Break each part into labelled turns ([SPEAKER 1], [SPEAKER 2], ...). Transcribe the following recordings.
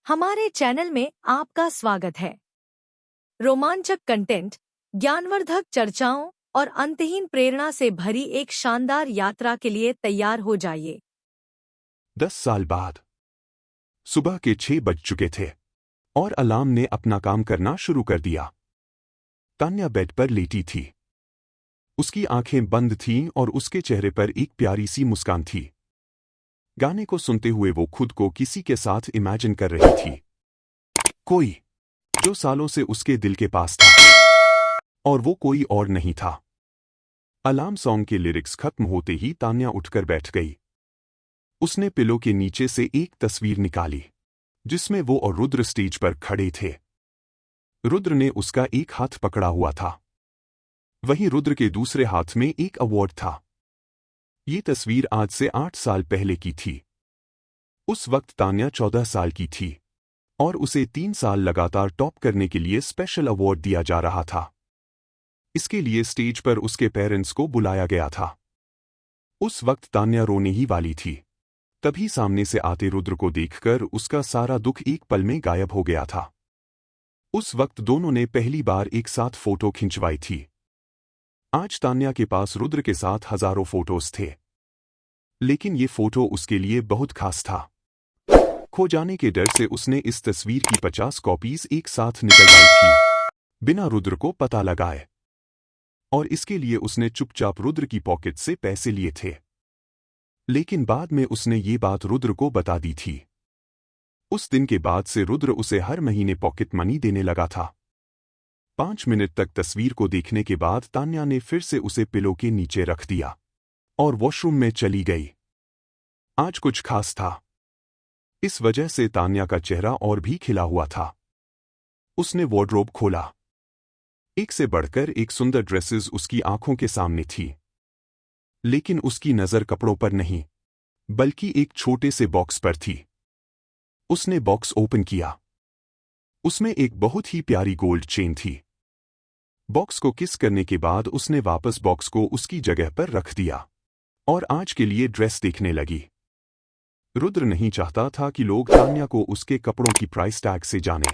[SPEAKER 1] हमारे चैनल में आपका स्वागत है। रोमांचक कंटेंट, ज्ञानवर्धक चर्चाओं और अंतहीन प्रेरणा से भरी एक शानदार यात्रा के लिए तैयार हो जाइए।
[SPEAKER 2] 10 साल बाद सुबह के 6 बज चुके थे और अलार्म ने अपना काम करना शुरू कर दिया। तान्या बेड पर लेटी थी। उसकी आंखें बंद थीं और उसके चेहरे पर एक प्यारी सी मुस्कान थी। गाने को सुनते हुए वो खुद को किसी के साथ इमेजिन कर रही थी, कोई जो सालों से उसके दिल के पास था, और वो कोई और नहीं था। अलार्म सॉन्ग के लिरिक्स खत्म होते ही तान्या उठकर बैठ गई। उसने पिलो के नीचे से एक तस्वीर निकाली जिसमें वो और रुद्र स्टेज पर खड़े थे। रुद्र ने उसका एक हाथ पकड़ा हुआ था, वहीं रुद्र के दूसरे हाथ में एक अवार्ड था। ये तस्वीर आज से 8 साल पहले की थी। उस वक्त तान्या 14 साल की थी और उसे 3 साल लगातार टॉप करने के लिए स्पेशल अवार्ड दिया जा रहा था। इसके लिए स्टेज पर उसके पेरेंट्स को बुलाया गया था। उस वक्त तान्या रोने ही वाली थी। तभी सामने से आते रुद्र को देखकर उसका सारा दुख एक पल में गायब हो गया था। उस वक्त दोनों ने पहली बार एक साथ फोटो खिंचवाई थी। आज तान्या के पास रुद्र के साथ हजारों फोटोज थे, लेकिन ये फोटो उसके लिए बहुत खास था। खो जाने के डर से उसने इस तस्वीर की 50 कॉपीज एक साथ निकलवाई थी, बिना रुद्र को पता लगाए। और इसके लिए उसने चुपचाप रुद्र की पॉकेट से पैसे लिए थे। लेकिन बाद में उसने ये बात रुद्र को बता दी थी। उस दिन के बाद से रुद्र उसे हर महीने पॉकेट मनी देने लगा था। 5 मिनट तक तस्वीर को देखने के बाद तान्या ने फिर से उसे पिलो के नीचे रख दिया और वॉशरूम में चली गई। आज कुछ खास था। इस वजह से तान्या का चेहरा और भी खिला हुआ था। उसने वार्डरोब खोला। एक से बढ़कर एक सुंदर ड्रेसेस उसकी आंखों के सामने थी, लेकिन उसकी नजर कपड़ों पर नहीं, बल्कि एक छोटे से बॉक्स पर थी। उसने बॉक्स ओपन किया। उसमें एक बहुत ही प्यारी गोल्ड चेन थी। बॉक्स को किस करने के बाद उसने वापस बॉक्स को उसकी जगह पर रख दिया और आज के लिए ड्रेस देखने लगी। रुद्र नहीं चाहता था कि लोग तान्या को उसके कपड़ों की प्राइस टैग से जाने।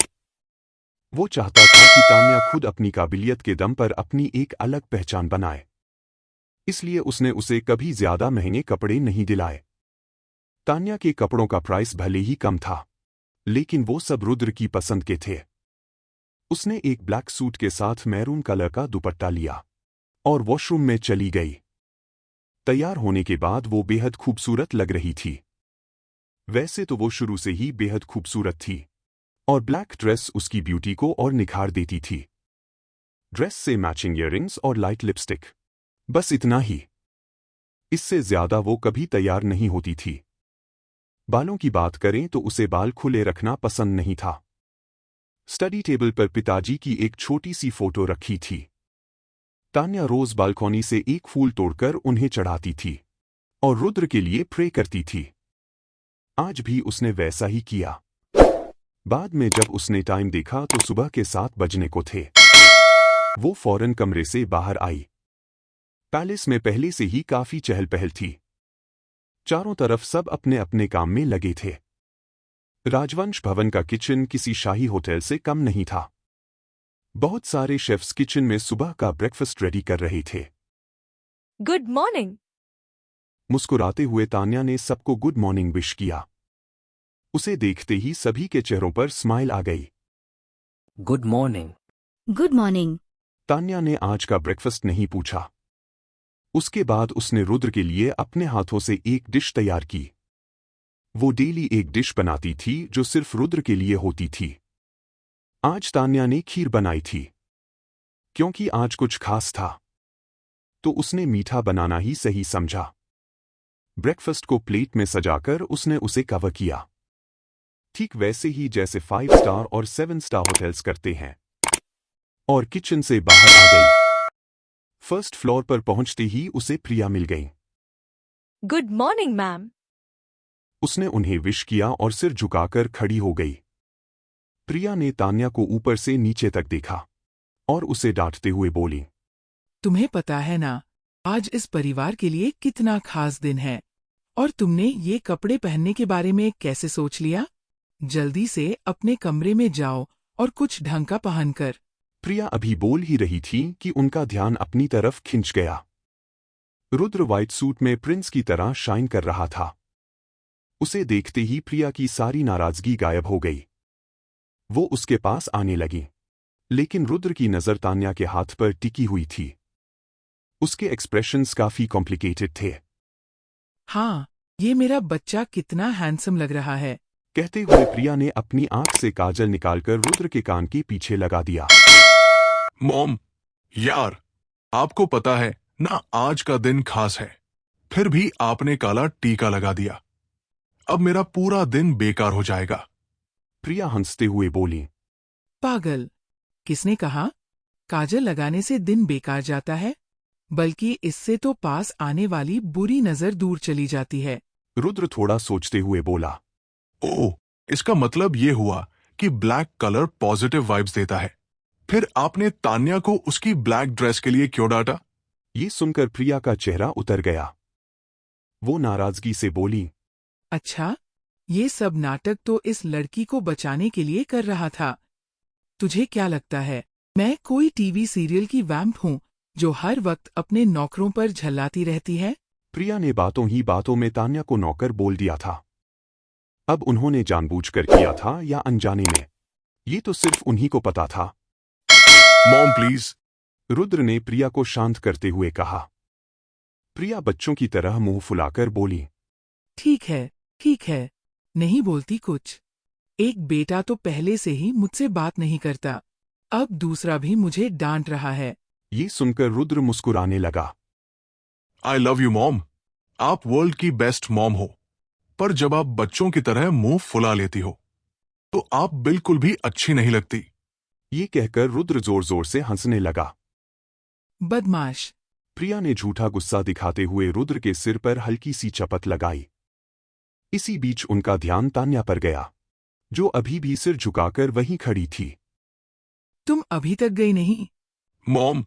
[SPEAKER 2] वो चाहता था कि तान्या खुद अपनी काबिलियत के दम पर अपनी एक अलग पहचान बनाए। इसलिए उसने उसे कभी ज्यादा महंगे कपड़े नहीं दिलाए। तान्या के कपड़ों का प्राइस भले ही कम था, लेकिन वो सब रुद्र की पसंद के थे। उसने एक ब्लैक सूट के साथ मैरून कलर का दुपट्टा लिया और वॉशरूम में चली गई। तैयार होने के बाद वो बेहद खूबसूरत लग रही थी। वैसे तो वो शुरू से ही बेहद खूबसूरत थी और ब्लैक ड्रेस उसकी ब्यूटी को और निखार देती थी। ड्रेस से मैचिंग ईयररिंग्स और लाइट लिपस्टिक, बस इतना ही। इससे ज्यादा वो कभी तैयार नहीं होती थी। बालों की बात करें तो उसे बाल खुले रखना पसंद नहीं था। स्टडी टेबल पर पिताजी की एक छोटी सी फोटो रखी थी। तान्या रोज बालकनी से एक फूल तोड़कर उन्हें चढ़ाती थी और रुद्र के लिए प्रे करती थी। आज भी उसने वैसा ही किया। बाद में जब उसने टाइम देखा तो सुबह के 7 बजने को थे। वो फौरन कमरे से बाहर आई। पैलेस में पहले से ही काफी चहल पहल थी। चारों तरफ सब अपने अपने काम में लगे थे। राजवंश भवन का किचन किसी शाही होटल से कम नहीं था। बहुत सारे शेफ्स किचन में सुबह का ब्रेकफास्ट रेडी कर रहे थे।
[SPEAKER 1] Good morning.
[SPEAKER 2] मुस्कुराते हुए तान्या ने सबको गुड मॉर्निंग विश किया। उसे देखते ही सभी के चेहरों पर स्माइल आ गई।
[SPEAKER 3] Good morning.
[SPEAKER 4] Good morning.
[SPEAKER 2] Tanya ने आज का ब्रेकफास्ट नहीं पूछा। उसके बाद उसने रुद्र के लिए अपने हाथों से एक डिश तैयार की। वो डेली एक डिश बनाती थी जो सिर्फ रुद्र के लिए होती थी। आज तान्या ने खीर बनाई थी। क्योंकि आज कुछ खास था, तो उसने मीठा बनाना ही सही समझा। ब्रेकफास्ट को प्लेट में सजाकर उसने उसे कवर किया, ठीक वैसे ही जैसे 5 स्टार और 7 स्टार होटल्स करते हैं। और किचन से बाहर आ गई। फर्स्ट फ्लोर पर पहुंचते ही उसे प्रिया मिल गई।
[SPEAKER 1] Good morning ma'am.
[SPEAKER 2] उसने उन्हें विश किया और सिर झुकाकर खड़ी हो गई। प्रिया ने तान्या को ऊपर से नीचे तक देखा और उसे डांटते हुए बोली,
[SPEAKER 5] तुम्हें पता है ना, आज इस परिवार के लिए कितना खास दिन है। और तुमने ये कपड़े पहनने के बारे में कैसे सोच लिया? जल्दी से अपने कमरे में जाओ और कुछ ढंग का पहनकर।
[SPEAKER 2] प्रिया अभी बोल ही रही थी कि उनका ध्यान अपनी तरफ खिंच गया। रुद्र व्हाइट सूट में प्रिंस की तरह शाइन कर रहा था। उसे देखते ही प्रिया की सारी नाराजगी गायब हो गई। वो उसके पास आने लगी, लेकिन रुद्र की नज़र तान्या के हाथ पर टिकी हुई थी। उसके एक्सप्रेशंस काफी कॉम्प्लिकेटेड थे।
[SPEAKER 5] हाँ, ये मेरा बच्चा कितना हैंडसम लग रहा है।
[SPEAKER 2] कहते हुए प्रिया ने अपनी आंख से काजल निकालकर रुद्र के कान के पीछे लगा दिया।
[SPEAKER 4] मॉम, यार, आपको पता है ना आज का दिन खास है, फिर भी आपने काला टीका लगा दिया। अब मेरा पूरा दिन बेकार हो जाएगा।
[SPEAKER 2] प्रिया हंसते हुए बोली।
[SPEAKER 5] पागल, किसने कहा? काजल लगाने से दिन बेकार जाता है, बल्कि इससे तो पास आने वाली बुरी नजर दूर चली जाती है।
[SPEAKER 2] रुद्र थोड़ा सोचते हुए बोला।
[SPEAKER 4] ओह, इसका मतलब ये हुआ कि ब्लैक कलर पॉजिटिव वाइब्स देता है। फिर आपने तान्या को उसकी ब्लैक ड्रेस के लिए क्यों डांटा?
[SPEAKER 2] ये सुनकर प्रिया का चेहरा उतर गया। वो नाराजगी से बोली।
[SPEAKER 5] अच्छा, ये सब नाटक तो इस लड़की को बचाने के लिए कर रहा था। तुझे क्या लगता है मैं कोई टीवी सीरियल की वैम्प हूँ जो हर वक्त अपने नौकरों पर झल्लाती रहती है?
[SPEAKER 2] प्रिया ने बातों ही बातों में तान्या को नौकर बोल दिया था। अब उन्होंने जानबूझकर किया था या अनजाने में, ये तो सिर्फ उन्हीं को पता था।
[SPEAKER 4] मॉम प्लीज,
[SPEAKER 2] रुद्र ने प्रिया को शांत करते हुए कहा। प्रिया बच्चों की तरह मुंह फुलाकर बोली।
[SPEAKER 5] ठीक है, नहीं बोलती कुछ। एक बेटा तो पहले से ही मुझसे बात नहीं करता, अब दूसरा भी मुझे डांट रहा है।
[SPEAKER 2] ये सुनकर रुद्र मुस्कुराने लगा।
[SPEAKER 4] आई लव यू मॉम, आप वर्ल्ड की बेस्ट मॉम हो, पर जब आप बच्चों की तरह मुंह फुला लेती हो तो आप बिल्कुल भी अच्छी नहीं लगती।
[SPEAKER 2] ये कहकर रुद्र जोर जोर से हंसने लगा।
[SPEAKER 5] बदमाश।
[SPEAKER 2] प्रिया ने झूठा गुस्सा दिखाते हुए रुद्र के सिर पर हल्की सी चपत लगाई। इसी बीच उनका ध्यान तान्या पर गया, जो अभी भी सिर झुकाकर वहीं खड़ी थी।
[SPEAKER 5] तुम अभी तक गई नहीं?
[SPEAKER 4] मॉम,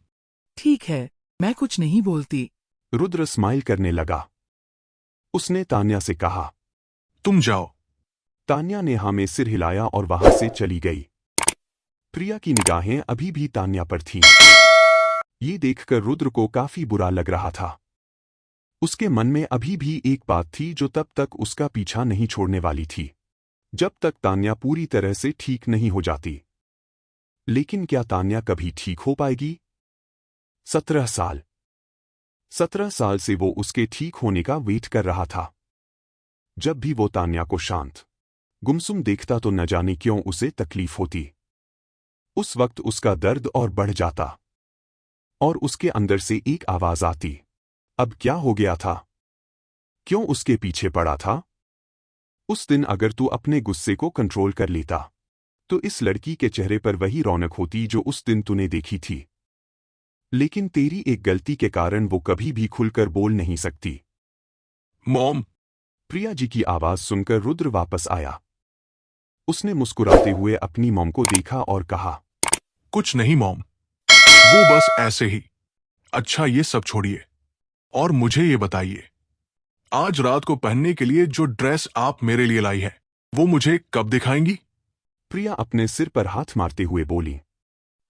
[SPEAKER 5] ठीक है, मैं कुछ नहीं बोलती।
[SPEAKER 2] रुद्र स्माइल करने लगा। उसने तान्या से कहा,
[SPEAKER 4] तुम जाओ।
[SPEAKER 2] तान्या ने हाँ में सिर हिलाया और वहां से चली गई। प्रिया की निगाहें अभी भी तान्या पर थीं। ये देखकर रुद्र को काफी बुरा लग रहा था। उसके मन में अभी भी एक बात थी जो तब तक उसका पीछा नहीं छोड़ने वाली थी, जब तक तान्या पूरी तरह से ठीक नहीं हो जाती। लेकिन क्या तान्या कभी ठीक हो पाएगी? 17 साल 17 साल से वो उसके ठीक होने का वेट कर रहा था। जब भी वो तान्या को शांत, गुमसुम देखता तो न जाने क्यों उसे तकलीफ होती। उस वक्त उसका दर्द और बढ़ जाता और उसके अंदर से एक आवाज आती, अब क्या हो गया था? क्यों उसके पीछे पड़ा था? उस दिन अगर तू अपने गुस्से को कंट्रोल कर लेता तो इस लड़की के चेहरे पर वही रौनक होती जो उस दिन तूने देखी थी। लेकिन तेरी एक गलती के कारण वो कभी भी खुलकर बोल नहीं सकती।
[SPEAKER 4] मॉम,
[SPEAKER 2] प्रिया जी की आवाज सुनकर रुद्र वापस आया। उसने मुस्कुराते हुए अपनी मॉम को देखा और कहा,
[SPEAKER 4] कुछ नहीं मॉम, वो बस ऐसे ही। अच्छा, ये सब छोड़िए और मुझे ये बताइए, आज रात को पहनने के लिए जो ड्रेस आप मेरे लिए लाई है वो मुझे कब दिखाएंगी?
[SPEAKER 2] प्रिया अपने सिर पर हाथ मारते हुए बोली।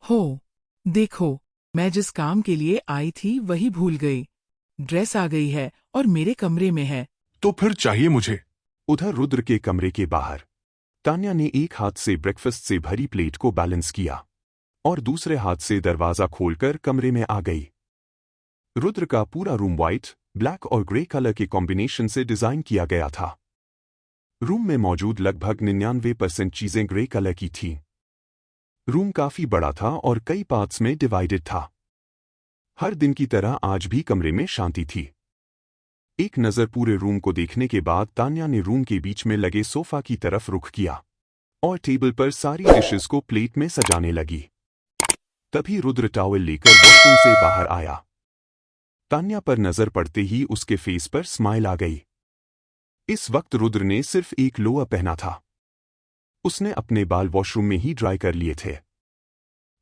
[SPEAKER 5] हो, देखो, मैं जिस काम के लिए आई थी वही भूल गई। ड्रेस आ गई है और मेरे कमरे में है।
[SPEAKER 4] तो फिर चाहिए मुझे।
[SPEAKER 2] उधर रुद्र के कमरे के बाहर तान्या ने एक हाथ से ब्रेकफास्ट से भरी प्लेट को बैलेंस किया और दूसरे हाथ से दरवाजा खोलकर कमरे में आ गई। रुद्र का पूरा रूम व्हाइट, ब्लैक और ग्रे कलर के कॉम्बिनेशन से डिजाइन किया गया था। रूम में मौजूद लगभग 99% चीजें ग्रे कलर की थीं। रूम काफी बड़ा था और कई पार्ट्स में डिवाइडेड था। हर दिन की तरह आज भी कमरे में शांति थी। एक नज़र पूरे रूम को देखने के बाद तान्या ने रूम के बीच में लगे सोफा की तरफ रुख किया और टेबल पर सारी डिशेस को प्लेट में सजाने लगी। तभी रुद्र टॉवल लेकर वॉशरूम से बाहर आया। तान्या पर नजर पड़ते ही उसके फेस पर स्माइल आ गई। इस वक्त रुद्र ने सिर्फ एक लोअर पहना था। उसने अपने बाल वॉशरूम में ही ड्राई कर लिए थे।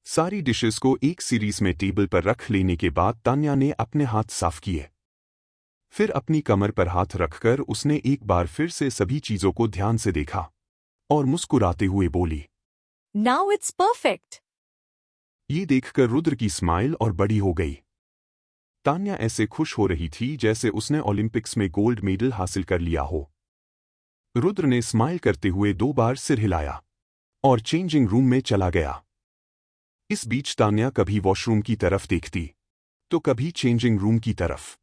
[SPEAKER 2] सारी डिशेस को एक सीरीज में टेबल पर रख लेने के बाद तान्या ने अपने हाथ साफ किए। फिर अपनी कमर पर हाथ रखकर उसने एक बार फिर से सभी चीजों को ध्यान से देखा और मुस्कुराते हुए बोली,
[SPEAKER 1] Now it's perfect.
[SPEAKER 2] ये देखकर रुद्र की स्माइल और बड़ी हो गई। तान्या ऐसे खुश हो रही थी जैसे उसने ओलंपिक्स में गोल्ड मेडल हासिल कर लिया हो। रुद्र ने स्माइल करते हुए 2 बार सिर हिलाया और चेंजिंग रूम में चला गया। इस बीच तान्या कभी वॉशरूम की तरफ देखती तो कभी चेंजिंग रूम की तरफ।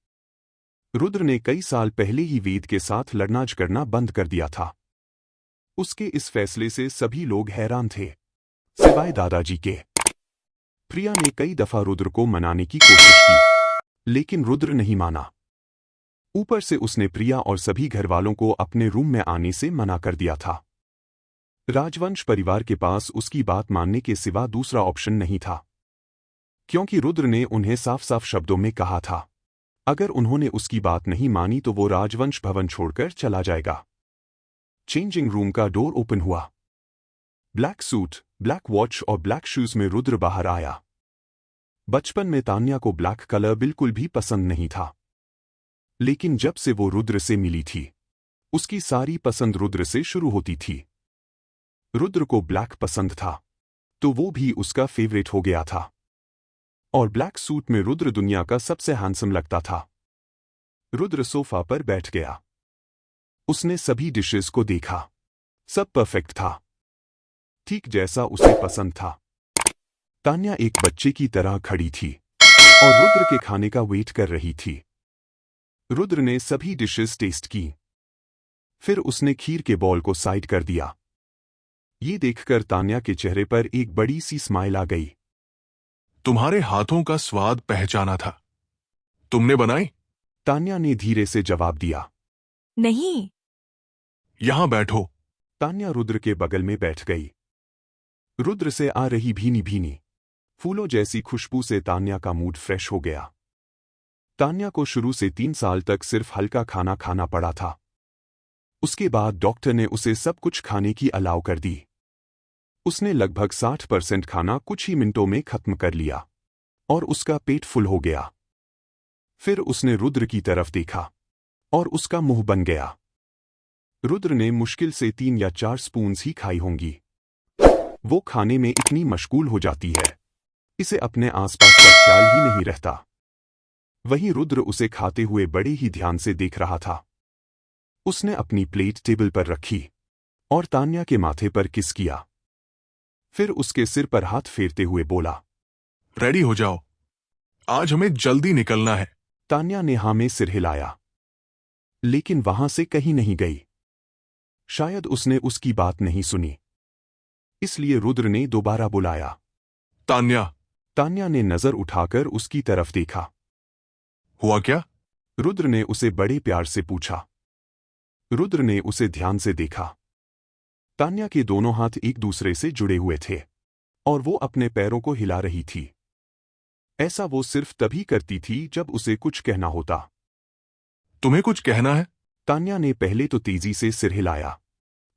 [SPEAKER 2] रुद्र ने कई साल पहले ही वेद के साथ लड़ना झगड़ना बंद कर दिया था। उसके इस फैसले से सभी लोग हैरान थे, सिवाय दादाजी के। प्रिया ने कई दफा रुद्र को मनाने की कोशिश की, लेकिन रुद्र नहीं माना। ऊपर से उसने प्रिया और सभी घरवालों को अपने रूम में आने से मना कर दिया था। राजवंश परिवार के पास उसकी बात मानने के सिवा दूसरा ऑप्शन नहीं था, क्योंकि रुद्र ने उन्हें साफ साफ शब्दों में कहा था, अगर उन्होंने उसकी बात नहीं मानी तो वो राजवंश भवन छोड़कर चला जाएगा। चेंजिंग रूम का डोर ओपन हुआ। ब्लैक सूट, ब्लैक वॉच और ब्लैक शूज में रुद्र बाहर आया। बचपन में तान्या को ब्लैक कलर बिल्कुल भी पसंद नहीं था, लेकिन जब से वो रुद्र से मिली थी, उसकी सारी पसंद रुद्र से शुरू होती थी। रुद्र को ब्लैक पसंद था, तो वो भी उसका फेवरेट हो गया था। और ब्लैक सूट में रुद्र दुनिया का सबसे हैंडसम लगता था। रुद्र सोफा पर बैठ गया। उसने सभी डिशेस को देखा, सब परफेक्ट था, ठीक जैसा उसे पसंद था। तान्या एक बच्चे की तरह खड़ी थी और रुद्र के खाने का वेट कर रही थी। रुद्र ने सभी डिशेस टेस्ट की, फिर उसने खीर के बॉल को साइड कर दिया। ये देखकर तान्या के चेहरे पर एक बड़ी सी स्माइल आ गई।
[SPEAKER 4] तुम्हारे हाथों का स्वाद पहचाना था। तुमने बनाई?
[SPEAKER 2] तान्या ने धीरे से जवाब दिया।
[SPEAKER 1] नहीं।
[SPEAKER 4] यहां बैठो।
[SPEAKER 2] तान्या रुद्र के बगल में बैठ गई। रुद्र से आ रही भीनी भीनी फूलों जैसी खुशबू से तान्या का मूड फ्रेश हो गया। तान्या को शुरू से 3 साल तक सिर्फ हल्का खाना खाना पड़ा था। उसके बाद डॉक्टर ने उसे सब कुछ खाने की अलाउ कर दी। उसने लगभग 60% खाना कुछ ही मिनटों में खत्म कर लिया और उसका पेट फुल हो गया। फिर उसने रुद्र की तरफ देखा और उसका मुंह बन गया। रुद्र ने मुश्किल से 3 या 4 स्पून्स ही खाई होंगी। वो खाने में इतनी मशगूल हो जाती है, इसे अपने आसपास का ख्याल ही नहीं रहता। वहीं रुद्र उसे खाते हुए बड़े ही ध्यान से देख रहा था। उसने अपनी प्लेट टेबल पर रखी और तान्या के माथे पर किस किया। फिर उसके सिर पर हाथ फेरते हुए बोला,
[SPEAKER 4] रेडी हो जाओ, आज हमें जल्दी निकलना है।
[SPEAKER 2] तान्या ने हाँ में सिर हिलाया, लेकिन वहां से कहीं नहीं गई। शायद उसने उसकी बात नहीं सुनी, इसलिए रुद्र ने दोबारा बुलाया,
[SPEAKER 4] तान्या।
[SPEAKER 2] तान्या ने नजर उठाकर उसकी तरफ देखा।
[SPEAKER 4] हुआ क्या?
[SPEAKER 2] रुद्र ने उसे बड़े प्यार से पूछा। रुद्र ने उसे ध्यान से देखा। तान्या के दोनों हाथ एक दूसरे से जुड़े हुए थे और वो अपने पैरों को हिला रही थी। ऐसा वो सिर्फ तभी करती थी जब उसे कुछ कहना होता।
[SPEAKER 4] तुम्हें कुछ कहना है?
[SPEAKER 2] तान्या ने पहले तो तेजी से सिर हिलाया,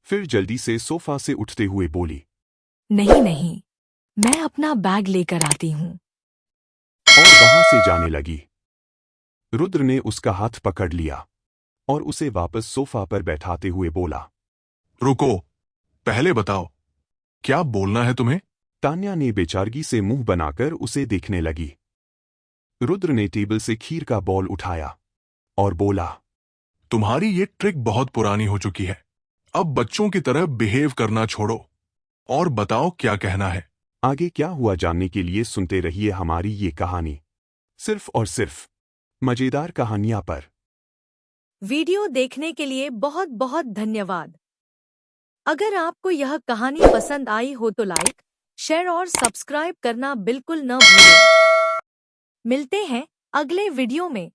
[SPEAKER 2] फिर जल्दी से सोफा से उठते हुए बोली,
[SPEAKER 1] नहीं नहीं, मैं अपना बैग लेकर आती हूँ।
[SPEAKER 2] और वहां से जाने लगी। रुद्र ने उसका हाथ पकड़ लिया और उसे वापस सोफा पर बैठाते हुए बोला,
[SPEAKER 4] रुको, पहले बताओ, क्या बोलना है तुम्हें?
[SPEAKER 2] तान्या ने बेचारगी से मुंह बनाकर उसे देखने लगी। रुद्र ने टेबल से खीर का बॉल उठाया और बोला,
[SPEAKER 4] तुम्हारी ये ट्रिक बहुत पुरानी हो चुकी है। अब बच्चों की तरह बिहेव करना छोड़ो और बताओ क्या कहना है।
[SPEAKER 2] आगे क्या हुआ जानने के लिए सुनते रहिए हमारी ये कहानी, सिर्फ और सिर्फ मजेदार कहानियां पर।
[SPEAKER 1] वीडियो देखने के लिए बहुत बहुत धन्यवाद। अगर आपको यह कहानी पसंद आई हो तो लाइक, शेयर और सब्सक्राइब करना बिल्कुल न भूलें। मिलते हैं अगले वीडियो में।